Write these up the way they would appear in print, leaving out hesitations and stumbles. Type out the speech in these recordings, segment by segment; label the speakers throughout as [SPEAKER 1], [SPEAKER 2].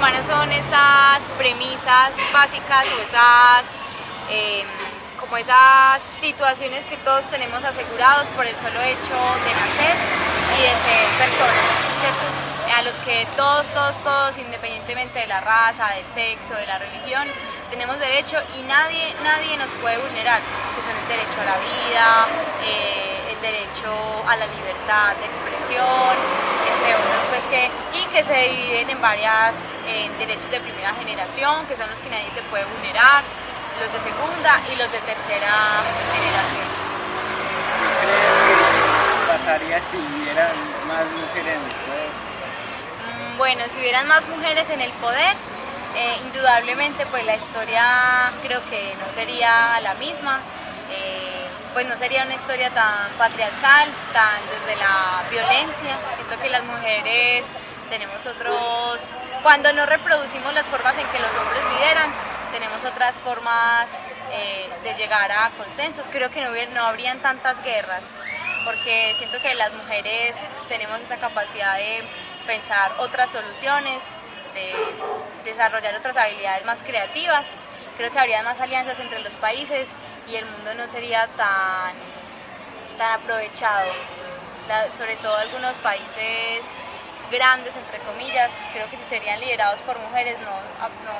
[SPEAKER 1] humanos son esas premisas básicas o como esas situaciones que todos tenemos asegurados por el solo hecho de nacer y de ser personas, ¿cierto? A los que todos, independientemente de la raza, del sexo, de la religión, tenemos derecho y nadie nos puede vulnerar, que son el derecho a la vida, el derecho a la libertad de expresión, entre otros, pues que se dividen en varias derechos de primera generación, que son los que nadie te puede vulnerar, los de segunda y los de tercera generación.
[SPEAKER 2] ¿Qué crees que pasaría si hubieran más mujeres en el poder?
[SPEAKER 1] Bueno, si hubieran más mujeres en el poder, indudablemente pues la historia creo que no sería la misma, pues no sería una historia tan patriarcal, tan desde la violencia. Siento que las mujeres tenemos cuando no reproducimos las formas en que los hombres lideran, tenemos otras formas de llegar a consensos. Creo que no habrían tantas guerras, porque siento que las mujeres tenemos esa capacidad de pensar otras soluciones, de desarrollar otras habilidades más creativas. Creo que habría más alianzas entre los países y el mundo no sería tan aprovechado. Sobre todo algunos países grandes, entre comillas, creo que si serían liderados por mujeres no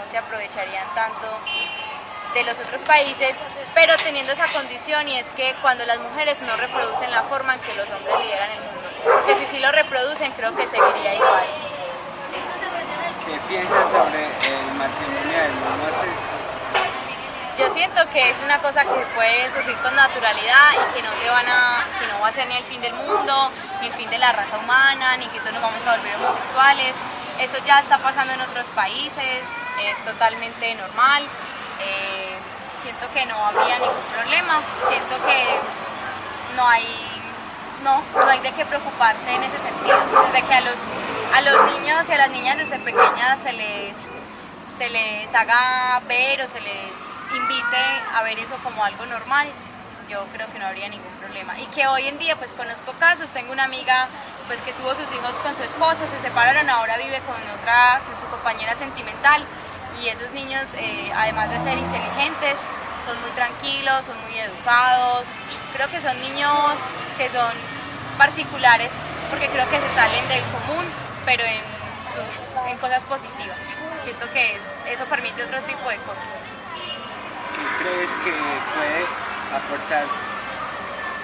[SPEAKER 1] se aprovecharían tanto de los otros países, pero teniendo esa condición, y es que cuando las mujeres no reproducen la forma en que los hombres lideran el mundo, porque si sí lo reproducen creo que seguiría igual.
[SPEAKER 2] ¿Qué piensas sobre el matrimonio del mismo sexo?
[SPEAKER 1] Yo siento que es una cosa que puede surgir con naturalidad y que no va a ser ni el fin del mundo, ni el fin de la raza humana, ni que todos nos vamos a volver homosexuales. Eso ya está pasando en otros países, es totalmente normal. Siento que no habría ningún problema, siento que no hay de qué preocuparse en ese sentido. Desde que a los niños y a las niñas desde pequeñas se les haga ver o se les invite a ver eso como algo normal, yo creo que no habría ningún problema. Y que hoy en día pues conozco casos, tengo una amiga pues que tuvo sus hijos con su esposa, se separaron, ahora vive con su compañera sentimental, y esos niños además de ser inteligentes son muy tranquilos, son muy educados. Creo que son niños que son particulares porque creo que se salen del común, pero en cosas positivas. Siento que eso permite otro tipo de cosas.
[SPEAKER 2] ¿Qué crees que puede aportar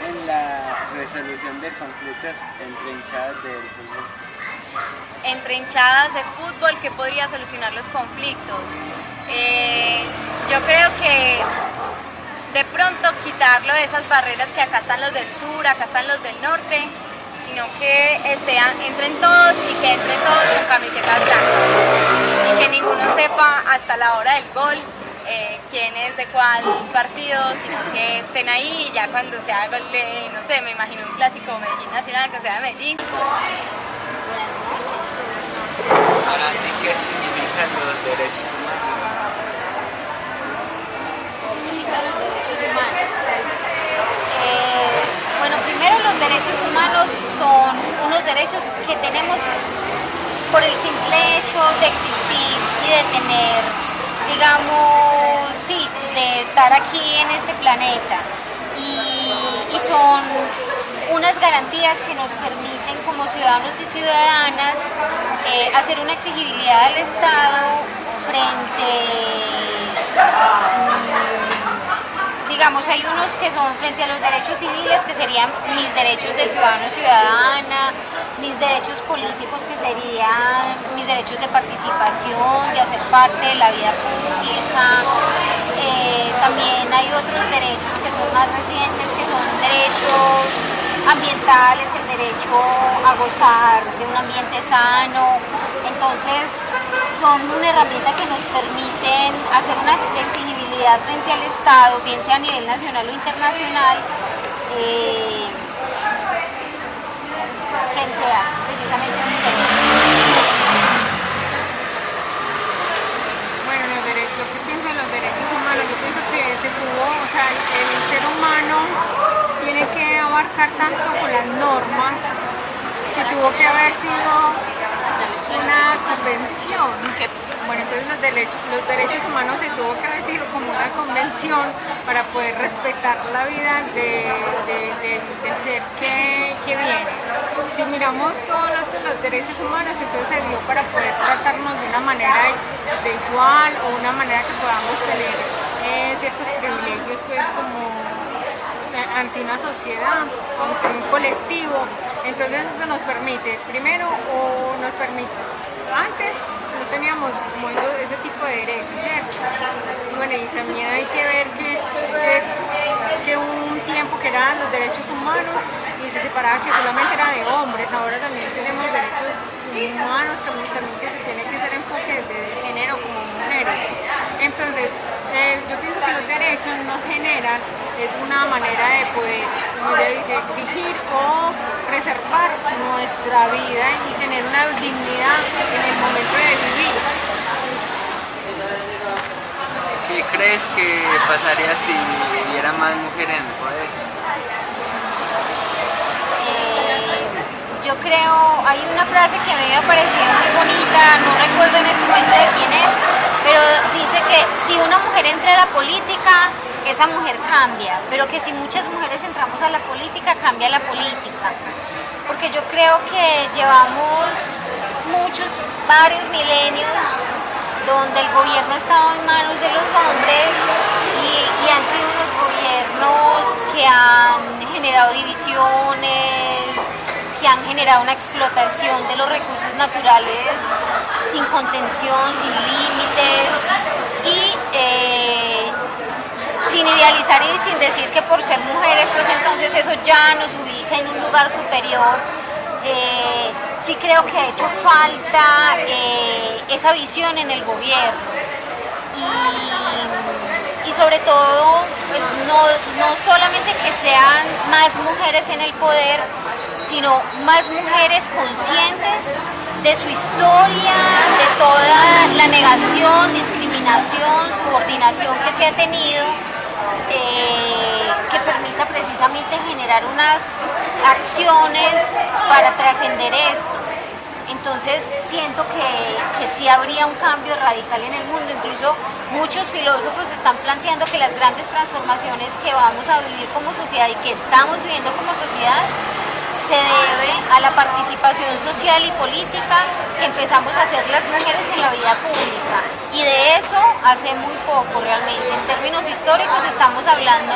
[SPEAKER 2] en la resolución de conflictos entre hinchadas del fútbol?
[SPEAKER 1] Entre hinchadas de fútbol, ¿qué podría solucionar los conflictos? Yo creo que de pronto quitarlo de esas barreras que acá están los del sur, acá están los del norte, sino que entren todos y que entren todos con camisetas blancas y que ninguno sepa hasta la hora del gol quién es de cuál partido, sino que estén ahí y ya cuando sea gol de, no sé, me imagino un clásico Medellín Nacional, que sea de Medellín.
[SPEAKER 2] Para ti, ¿qué significan los derechos humanos?
[SPEAKER 3] Los derechos humanos. Bueno, primero los derechos humanos son unos derechos que tenemos por el simple hecho de existir y de tener, digamos, sí, de estar aquí en este planeta, y son unas garantías que nos permiten como ciudadanos y ciudadanas hacer una exigibilidad al Estado frente, digamos, hay unos que son frente a los derechos civiles, que serían mis derechos de ciudadano y ciudadana, mis derechos políticos, que serían mis derechos de participación, de hacer parte de la vida pública. También hay otros derechos que son más recientes, que son derechos ambientales, el derecho a gozar de un ambiente sano. Entonces son una herramienta que nos permiten hacer una exigibilidad frente al Estado, bien sea a nivel nacional o internacional, frente a precisamente un derecho.
[SPEAKER 4] Bueno, lo que pienso de los derechos humanos, yo pienso que el ser humano tiene que abarcar tanto con las normas que tuvo que haber sido una convención que Bueno, entonces los derechos humanos se tuvo que haber sido como una convención para poder respetar la vida del ser que viene. Si miramos todos los derechos humanos, entonces se dio para poder tratarnos de una manera de igual o una manera que podamos tener ciertos privilegios, pues como ante una sociedad, ante un colectivo. Entonces eso nos permite, primero, o nos permite, antes no teníamos como ese tipo de derechos, ¿cierto? Bueno, y también hay que ver que hubo un tiempo que eran los derechos humanos y se separaba que solamente era de hombres. Ahora también tenemos derechos humanos, también que se tiene que hacer enfoque de género como mujeres. Entonces, yo pienso que los derechos nos generan, es una manera de poder, como ella dice, exigir o preservar nuestra vida y tener una dignidad en el momento de vivir.
[SPEAKER 2] ¿Qué crees que pasaría si hubiera más mujeres en el poder?
[SPEAKER 3] Yo creo, hay una frase que a mí me ha parecido muy bonita, no recuerdo en este momento de quién es, pero dice que si una mujer entra a la política, esa mujer cambia, pero que si muchas mujeres entramos a la política, cambia la política. Porque yo creo que llevamos varios milenios donde el gobierno ha estado en manos de los hombres y han sido unos gobiernos que han generado divisiones, que han generado una explotación de los recursos naturales sin contención, sin límites y sin idealizar y sin decir que por ser mujeres, pues entonces eso ya nos ubica en un lugar superior. Sí creo que ha hecho falta esa visión en el gobierno y sobre todo pues no solamente que sean más mujeres en el poder, sino más mujeres conscientes de su historia, de toda la negación, discriminación, subordinación que se ha tenido, que permita precisamente generar unas acciones para trascender esto. Entonces siento que sí habría un cambio radical en el mundo. Incluso muchos filósofos están planteando que las grandes transformaciones que vamos a vivir como sociedad y que estamos viviendo como sociedad se debe a la participación social y política que empezamos a hacer las mujeres en la vida pública. Y de eso hace muy poco realmente. En términos históricos estamos hablando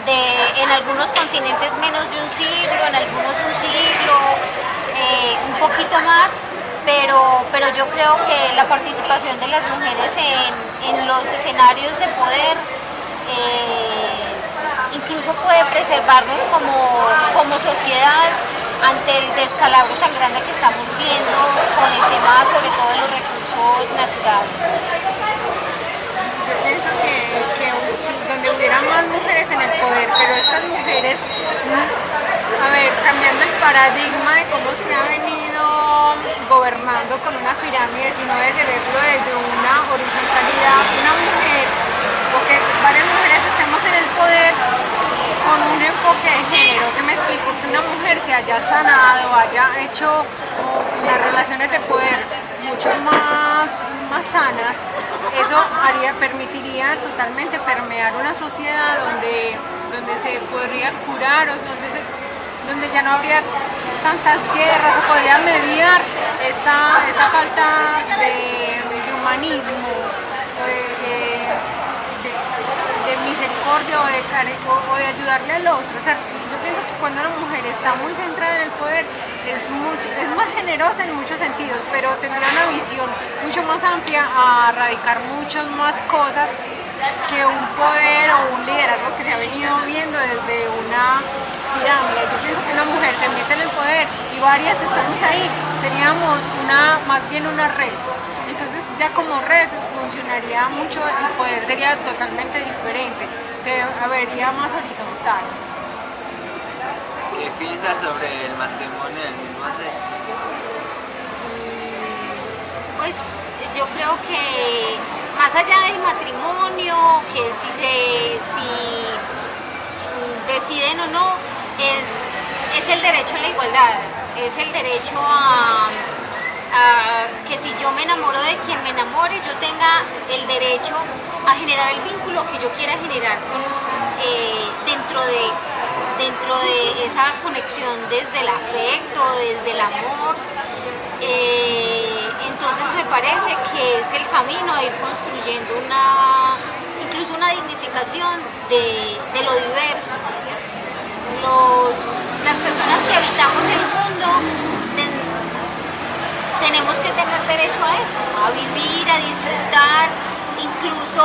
[SPEAKER 3] de en algunos continentes menos de un siglo, en algunos un siglo, un poquito más, pero yo creo que la participación de las mujeres en los escenarios de poder incluso puede preservarnos como sociedad ante el descalabro tan grande que estamos viendo con el tema sobre todo de los recursos naturales.
[SPEAKER 4] Yo pienso que donde hubiera más mujeres en el poder, pero estas mujeres, cambiando el paradigma de cómo se ha venido gobernando con una pirámide, sino desde verlo desde una horizontalidad, una mujer, porque varias mujeres estemos en el poder con un enfoque de género, que me explico, que una mujer se haya sanado, haya hecho las relaciones de poder mucho más sanas, eso permitiría totalmente permear una sociedad donde se podría curar o donde ya no habría tantas guerras, o podría mediar esta falta de humanismo, de misericordia o de ayudarle al otro. O sea, yo pienso que cuando una mujer está muy centrada en el poder es más generosa en muchos sentidos, pero tendría una visión mucho más amplia a erradicar muchas más cosas que un poder o un liderazgo que se ha venido viendo desde una pirámide. Yo pienso que una mujer se mete en el poder y varias estamos ahí, seríamos más bien una red. Entonces ya como red funcionaría mucho, el poder sería totalmente diferente, se vería más horizontal.
[SPEAKER 2] ¿Qué piensas sobre el matrimonio del mismo sexo?
[SPEAKER 3] Pues yo creo que más allá del matrimonio, que si deciden o no, es el derecho a la igualdad, es el derecho que si yo me enamoro de quien me enamore, yo tenga el derecho a generar el vínculo que yo quiera generar dentro de esa conexión desde el afecto, desde el amor. Entonces me parece que es el camino a ir construyendo incluso una dignificación de lo diverso. Las personas que habitamos el mundo tenemos que tener derecho a eso, a vivir, a disfrutar, incluso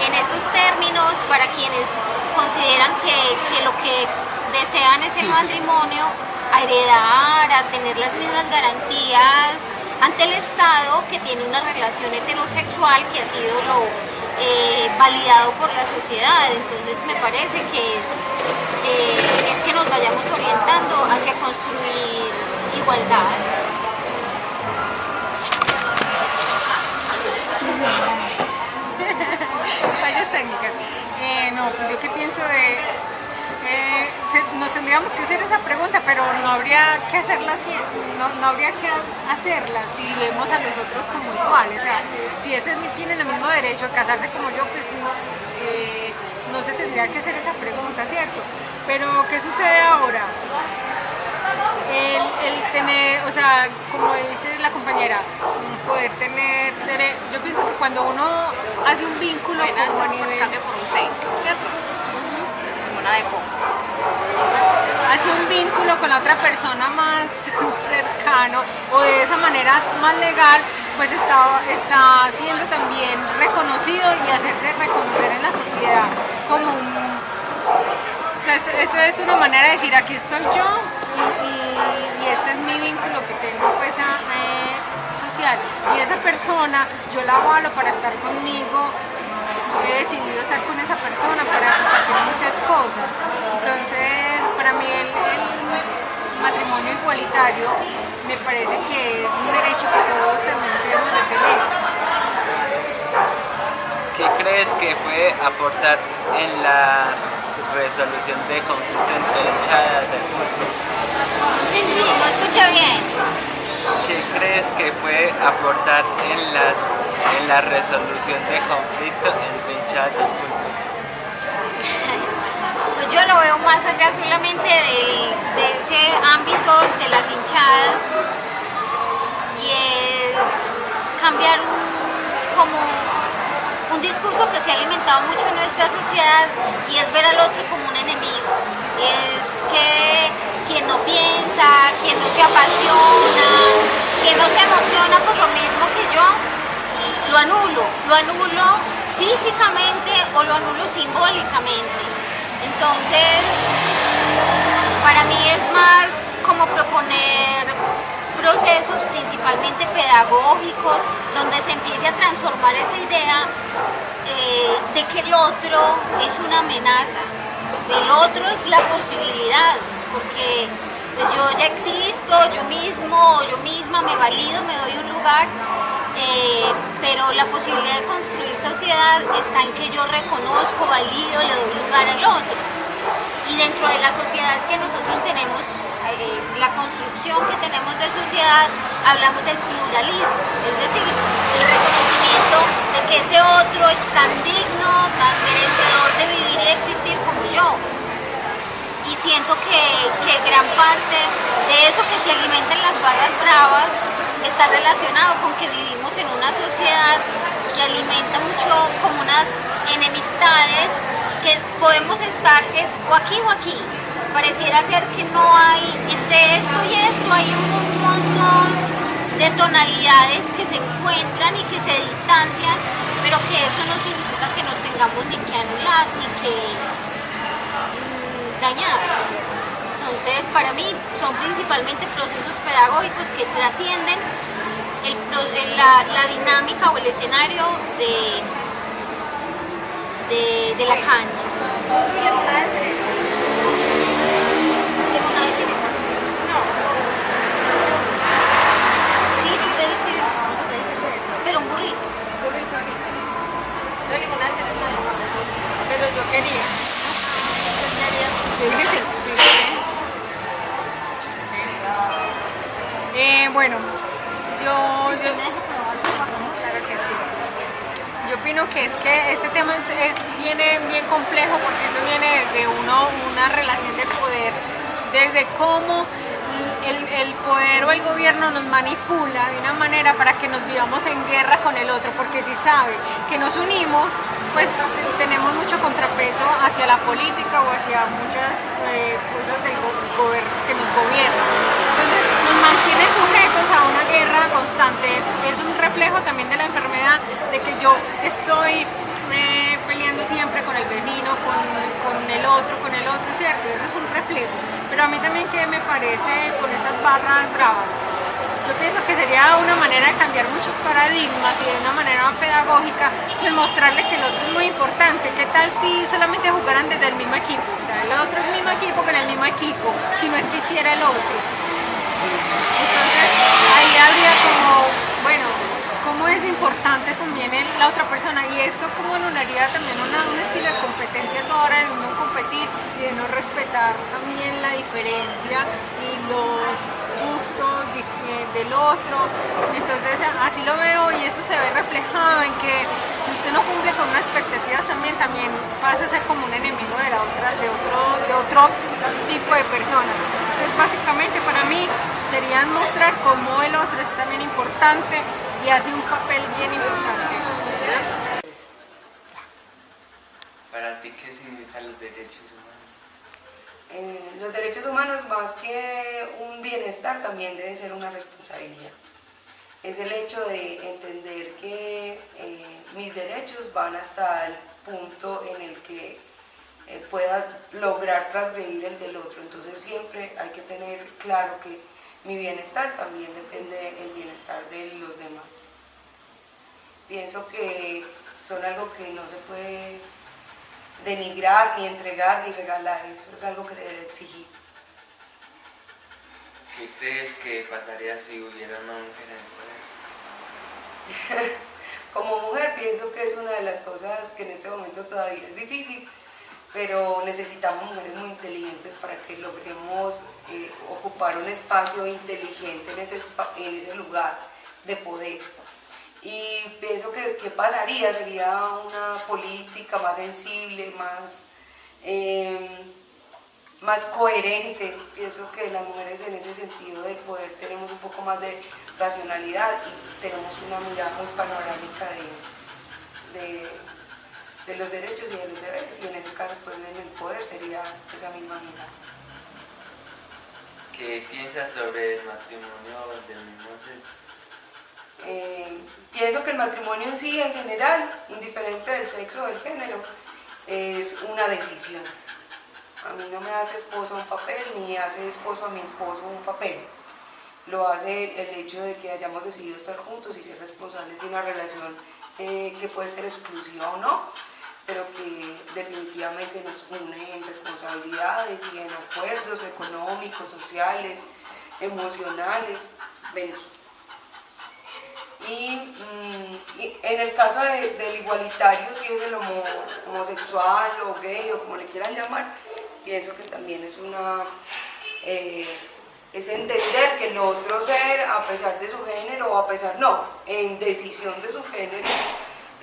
[SPEAKER 3] en esos términos, para quienes consideran que lo que desean es el matrimonio, a heredar, a tener las mismas garantías ante el Estado que tiene una relación heterosexual que ha sido validado por la sociedad. Entonces me parece que es que nos vayamos orientando hacia construir igualdad.
[SPEAKER 4] Fallas técnicas. No, pues yo qué pienso nos tendríamos que hacer esa pregunta, pero no habría que hacerla así, no habría que hacerla si vemos a los otros como iguales. O sea, si tienen el mismo derecho a casarse como yo, pues no se tendría que hacer esa pregunta, ¿cierto? Pero ¿qué sucede ahora? El tener, o sea, como dice la compañera, poder tener yo pienso que cuando uno hace un vínculo como a nivel,
[SPEAKER 5] cambio por un fake, ¿cierto? Una de poco.
[SPEAKER 4] hace un vínculo con la otra persona más cercano o de esa manera más legal, pues está siendo también reconocido y hacerse reconocer en la sociedad como o sea, esto es una manera de decir, aquí estoy yo y este es mi vínculo que tengo pues social, y esa persona yo la avalo para estar conmigo, he decidido estar con esa persona para compartir muchas cosas. Entonces para mí el matrimonio igualitario me parece que es un derecho que todos también debemos de tener.
[SPEAKER 2] ¿Qué crees que puede aportar en la resolución de conflicto entre hinchadas del fútbol?
[SPEAKER 3] No escucha bien.
[SPEAKER 2] ¿Qué crees que puede aportar en la resolución de conflicto entre hinchadas del fútbol?
[SPEAKER 3] Pues yo lo veo más allá solamente de ese ámbito de las hinchadas, y es cambiar como un discurso que se ha alimentado mucho en nuestra sociedad, y es ver al otro como un enemigo. Es que quien no piensa, quien no se apasiona, quien no se emociona por lo mismo que yo, lo anulo físicamente o lo anulo simbólicamente. Entonces, para mí es más como proponer procesos principalmente pedagógicos donde se empiece a transformar esa idea de que el otro es una amenaza, el otro es la posibilidad, porque pues yo ya existo, yo mismo o yo misma me valido, me doy un lugar, pero la posibilidad de construir sociedad está en que yo reconozco, valido, le doy lugar al otro. Y dentro de la sociedad que nosotros tenemos, la construcción que tenemos de sociedad, hablamos del pluralismo, es decir, el reconocimiento de que ese otro es tan digno, tan merecedor de vivir y de existir como yo. Y siento que gran parte de eso que se alimenta en las barras bravas está relacionado con que vivimos en una sociedad que alimenta mucho como unas enemistades, que podemos estar o aquí o aquí. Pareciera ser que no hay, entre esto y esto hay un montón de tonalidades que se encuentran y que se distancian, pero que eso no significa que nos tengamos ni que anular ni que dañar. Entonces, para mí son principalmente procesos pedagógicos que trascienden la dinámica o el escenario de la cancha. Sí, tú pediste, pero un burrito.
[SPEAKER 5] Sí. No hay ninguna cereza, pero yo quería.
[SPEAKER 4] Yo dije sí, yo dije sí. Bueno, Claro que sí. Yo opino que es que este tema viene bien complejo porque eso viene desde una relación de poder, desde cómo el poder o el gobierno nos manipula de una manera para que nos vivamos en guerra con el otro, porque si sabe que nos unimos, pues tenemos mucho contrapeso hacia la política o hacia muchas cosas que nos gobiernan. Entonces nos mantiene sujetos a una guerra constante. Es un reflejo también de la enfermedad, de que yo estoy peleando siempre con el vecino, con el otro, ¿cierto? Eso es un reflejo. Pero a mí también, ¿qué me parece con estas barras bravas? Yo pienso que sería una manera de cambiar muchos paradigmas y de una manera pedagógica, pues mostrarle que el otro es muy importante. ¿Qué tal si solamente jugaran desde el mismo equipo? O sea, el otro es el mismo equipo con el mismo equipo, si no existiera el otro. Entonces, ahí habría como, bueno, cómo es importante también la otra persona, y esto como anularía también un estilo de competencia a toda hora, de no competir y de no respetar también la diferencia y los gustos del otro. Entonces así lo veo, y esto se ve reflejado en que si usted no cumple con unas expectativas también pasa a ser como un enemigo de otro tipo de personas. Entonces básicamente para mí sería mostrar cómo el otro es también importante y hace un papel bien importante.
[SPEAKER 2] Para ti, ¿qué significan los derechos humanos?
[SPEAKER 6] Los derechos humanos, más que un bienestar, también debe ser una responsabilidad. Es el hecho de entender que mis derechos van hasta el punto en el que pueda lograr transgredir el del otro. Entonces siempre hay que tener claro que mi bienestar también depende del bienestar de los demás. Pienso que son algo que no se puede denigrar, ni entregar, ni regalar. Eso es algo que se debe exigir.
[SPEAKER 2] ¿Qué crees que pasaría si hubiera una mujer en el poder?
[SPEAKER 6] Como mujer pienso que es una de las cosas que en este momento todavía es difícil, pero necesitamos mujeres muy inteligentes para que logremos ocupar un espacio inteligente en ese lugar de poder. Y pienso que ¿qué pasaría? Sería una política más sensible, más coherente. Pienso que las mujeres en ese sentido del poder tenemos un poco más de racionalidad y tenemos una mirada muy panorámica de los derechos y de los deberes, y en ese caso pues en el poder sería esa misma mirada.
[SPEAKER 2] ¿Qué piensas sobre el matrimonio del mismo sexo?
[SPEAKER 6] Pienso que el matrimonio en sí, en general, indiferente del sexo o del género, es una decisión. A mí no me hace esposo un papel, ni hace esposo a mi esposo un papel. Lo hace el hecho de que hayamos decidido estar juntos y ser responsables de una relación que puede ser exclusiva o no, pero que definitivamente nos une en responsabilidades y en acuerdos económicos, sociales, emocionales. Y en el caso del igualitario, si es el homosexual o gay o como le quieran llamar, pienso que también es entender que el otro ser, a pesar de su género o a pesar, no, en decisión de su género,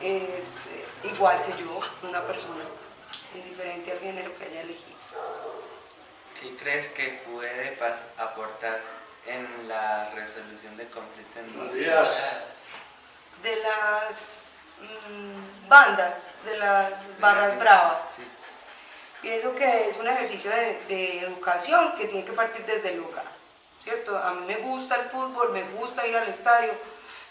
[SPEAKER 6] es igual que yo, una persona, indiferente al género que haya elegido.
[SPEAKER 2] ¿Qué crees que puede aportar en la resolución del conflicto en
[SPEAKER 6] de las bandas, de las barras bravas?
[SPEAKER 2] Sí.
[SPEAKER 6] Pienso que es un ejercicio de educación que tiene que partir desde el hogar, ¿cierto? A mí me gusta el fútbol, me gusta ir al estadio,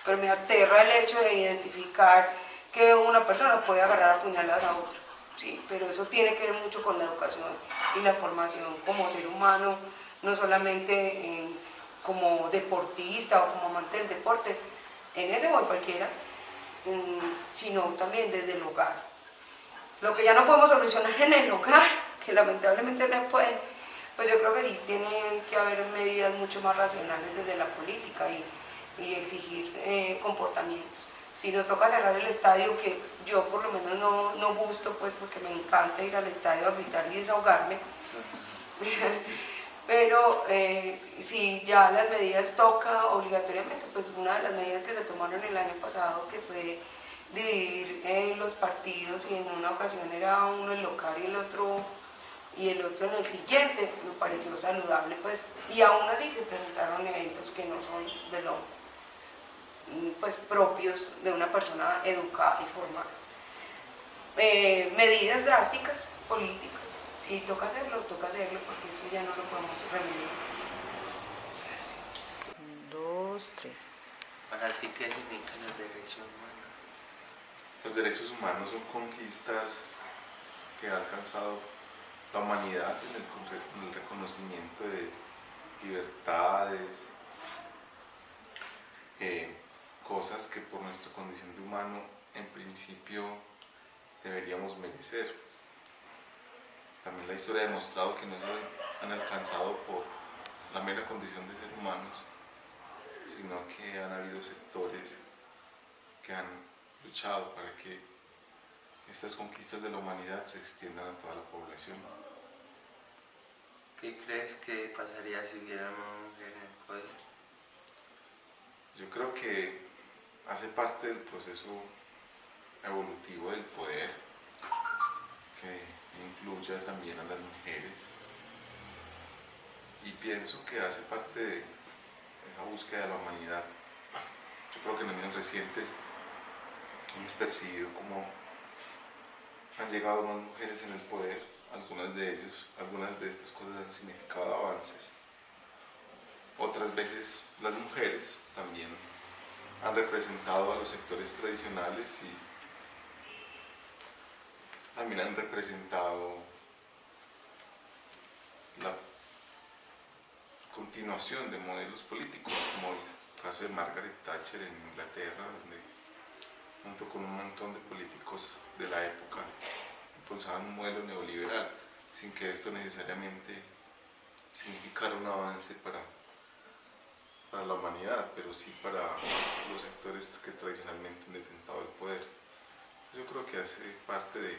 [SPEAKER 6] pero me aterra el hecho de identificar que una persona puede agarrar a puñaladas a otra, ¿sí? Pero eso tiene que ver mucho con la educación y la formación como ser humano, no solamente como deportista o como amante del deporte, en ese o en cualquiera, sino también desde el hogar. Lo que ya no podemos solucionar en el hogar, que lamentablemente no puede, pues yo creo que sí tiene que haber medidas mucho más racionales desde la política y exigir comportamientos. Si nos toca cerrar el estadio, que yo por lo menos no gusto, pues porque me encanta ir al estadio a gritar y desahogarme, pero si ya las medidas toca obligatoriamente, pues una de las medidas que se tomaron el año pasado, que fue dividir los partidos, y en una ocasión era uno el local y el otro en el siguiente, me pareció saludable, pues, y aún así se presentaron eventos que no son de lo pues propios de una persona educada y formal. Medidas drásticas, políticas, si toca hacerlo, porque eso ya no lo podemos remediar.
[SPEAKER 5] 2, 3.
[SPEAKER 2] ¿Para ti qué significan los derechos humanos?
[SPEAKER 7] Los derechos humanos son conquistas que ha alcanzado la humanidad en el reconocimiento de libertades, cosas que por nuestra condición de humano en principio deberíamos merecer. También la historia ha demostrado que no se han alcanzado por la mera condición de ser humanos, sino que han habido sectores que han luchado para que estas conquistas de la humanidad se extiendan a toda la población.
[SPEAKER 2] ¿Qué crees que pasaría si hubiera una mujer en el poder?
[SPEAKER 7] Yo creo que hace parte del proceso evolutivo del poder, que incluya también a las mujeres, y pienso que hace parte de esa búsqueda de la humanidad. Yo creo que en años recientes hemos percibido cómo han llegado más mujeres en el poder. Algunas de estas cosas han significado avances. Otras veces las mujeres también han representado a los sectores tradicionales y también han representado la continuación de modelos políticos, como el caso de Margaret Thatcher en Inglaterra, donde junto con un montón de políticos de la época impulsaban un modelo neoliberal, sin que esto necesariamente significara un avance para la humanidad, pero sí para los sectores que tradicionalmente han detentado el poder. Yo creo que hace parte de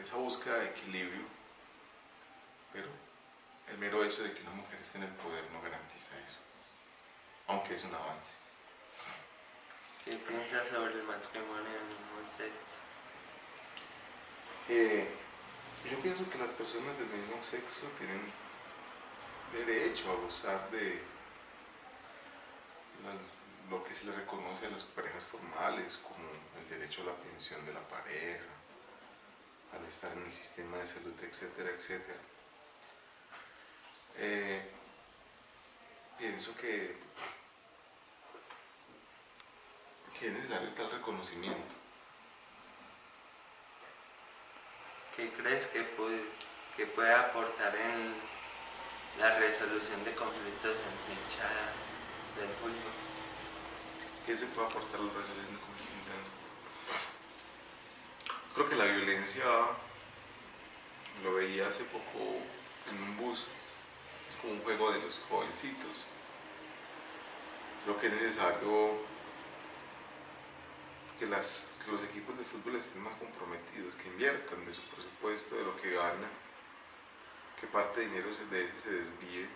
[SPEAKER 7] esa búsqueda de equilibrio, pero el mero hecho de que una mujer esté en el poder no garantiza eso, aunque es un avance.
[SPEAKER 2] ¿Qué piensas sobre el matrimonio del mismo sexo?
[SPEAKER 7] Yo pienso que las personas del mismo sexo tienen derecho a gozar de lo que se le reconoce a las parejas formales, como el derecho a la pensión de la pareja, al estar en el sistema de salud, etcétera, etcétera. Pienso que es necesario tal reconocimiento.
[SPEAKER 2] ¿Qué crees que puede aportar en la resolución de conflictos entre hinchadas del fútbol?
[SPEAKER 7] ¿Qué se puede aportar a la resolución de conflictos? Creo que la violencia, lo veía hace poco en un bus, es como un juego de los jovencitos. Creo que es necesario que los equipos de fútbol estén más comprometidos, que inviertan de su presupuesto, de lo que ganan, que parte de dinero de ese se desvíe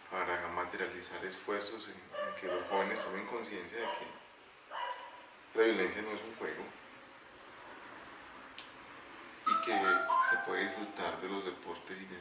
[SPEAKER 7] para materializar esfuerzos en que los jóvenes tomen conciencia de que la violencia no es un juego y que se puede disfrutar de los deportes sin